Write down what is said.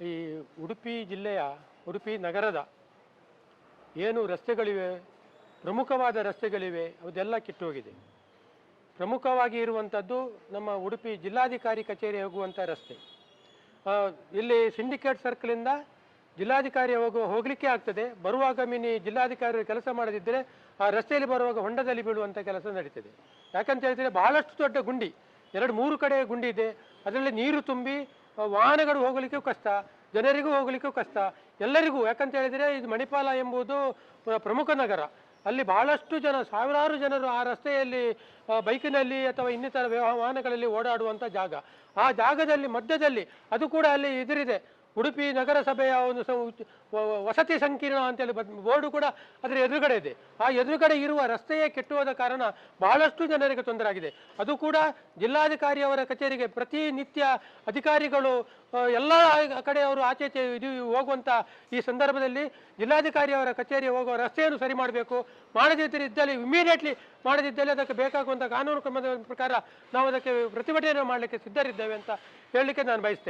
ಈ ಉಡುಪಿ ಜಿಲ್ಲೆಯ ಉಡುಪಿ ನಗರದ ಏನು ರಸ್ತೆಗಳಿವೆ, ಪ್ರಮುಖವಾದ ರಸ್ತೆಗಳಿವೆ, ಅದೆಲ್ಲ ಕಿತ್ತೋಗಿದೆ. ಪ್ರಮುಖವಾಗಿ ಇರುವಂಥದ್ದು ನಮ್ಮ ಉಡುಪಿ ಜಿಲ್ಲಾಧಿಕಾರಿ ಕಚೇರಿ ಹೋಗುವಂಥ ರಸ್ತೆ. ಇಲ್ಲಿ ಸಿಂಡಿಕೇಟ್ ಸರ್ಕಲಿಂದ ಜಿಲ್ಲಾಧಿಕಾರಿ ಹೋಗಲಿಕ್ಕೆ ಆಗ್ತದೆ. ಬರುವಾಗ ಜಿಲ್ಲಾಧಿಕಾರಿ ಕೆಲಸ ಮಾಡದಿದ್ದರೆ ಆ ರಸ್ತೆಯಲ್ಲಿ ಬರುವಾಗ ಹೊಂಡದಲ್ಲಿ ಬೀಳುವಂಥ ಕೆಲಸ ನಡೀತದೆ. ಯಾಕಂತ ಹೇಳಿದರೆ ಬಹಳಷ್ಟು ದೊಡ್ಡ ಗುಂಡಿ, 2-3 ಕಡೆ ಗುಂಡಿ ಇದೆ. ಅದರಲ್ಲಿ ನೀರು ತುಂಬಿ ವಾಹನಗಳು ಹೋಗಲಿಕ್ಕೂ ಕಷ್ಟ, ಜನರಿಗೂ ಹೋಗಲಿಕ್ಕೂ ಕಷ್ಟ, ಎಲ್ಲರಿಗೂ. ಯಾಕಂತ ಹೇಳಿದರೆ ಇದು ಮಣಿಪಾಲ ಎಂಬುದು ಪ್ರಮುಖ ನಗರ. ಅಲ್ಲಿ ಬಹಳಷ್ಟು ಜನ, ಸಾವಿರಾರು ಜನರು ಆ ರಸ್ತೆಯಲ್ಲಿ ಬೈಕಿನಲ್ಲಿ ಅಥವಾ ಇನ್ನಿತರ ವಾಹನಗಳಲ್ಲಿ ಓಡಾಡುವಂಥ ಜಾಗ. ಆ ಜಾಗದಲ್ಲಿ ಮಧ್ಯದಲ್ಲಿ ಅದು ಕೂಡ ಅಲ್ಲಿ ಎದುರಿದೆ ಉಡುಪಿ ನಗರಸಭೆಯ ಒಂದು ವಸತಿ ಸಂಕೀರ್ಣ ಅಂತೇಳಿ ಬೋರ್ಡು ಕೂಡ ಅದರ ಎದುರುಗಡೆ ಇದೆ. ಆ ಎದುರುಗಡೆ ಇರುವ ರಸ್ತೆಯೇ ಕೆಟ್ಟುವುದ ಕಾರಣ ಬಹಳಷ್ಟು ಜನರಿಗೆ ತೊಂದರೆ ಆಗಿದೆ. ಅದು ಕೂಡ ಜಿಲ್ಲಾಧಿಕಾರಿಯವರ ಕಚೇರಿಗೆ ಪ್ರತಿನಿತ್ಯ ಅಧಿಕಾರಿಗಳು ಎಲ್ಲ ಕಡೆಯವರು ಆಚೆ ಹೋಗುವಂಥ ಈ ಸಂದರ್ಭದಲ್ಲಿ ಜಿಲ್ಲಾಧಿಕಾರಿಯವರ ಕಚೇರಿ ಹೋಗುವ ರಸ್ತೆಯನ್ನು ಸರಿ ಮಾಡಬೇಕು. ಮಾಡದಿದ್ದಲ್ಲಿ ಇಮಿಡಿಯೇಟ್ಲಿ ಮಾಡದಿದ್ದಲ್ಲಿ ಅದಕ್ಕೆ ಬೇಕಾಗುವಂಥ ಕಾನೂನು ಕ್ರಮದ ಪ್ರಕಾರ ನಾವು ಅದಕ್ಕೆ ಪ್ರತಿಭಟನೆ ಮಾಡಲಿಕ್ಕೆ ಸಿದ್ಧರಿದ್ದೇವೆ ಅಂತ ಹೇಳಲಿಕ್ಕೆ ನಾನು ಬಯಸ್ತೇನೆ.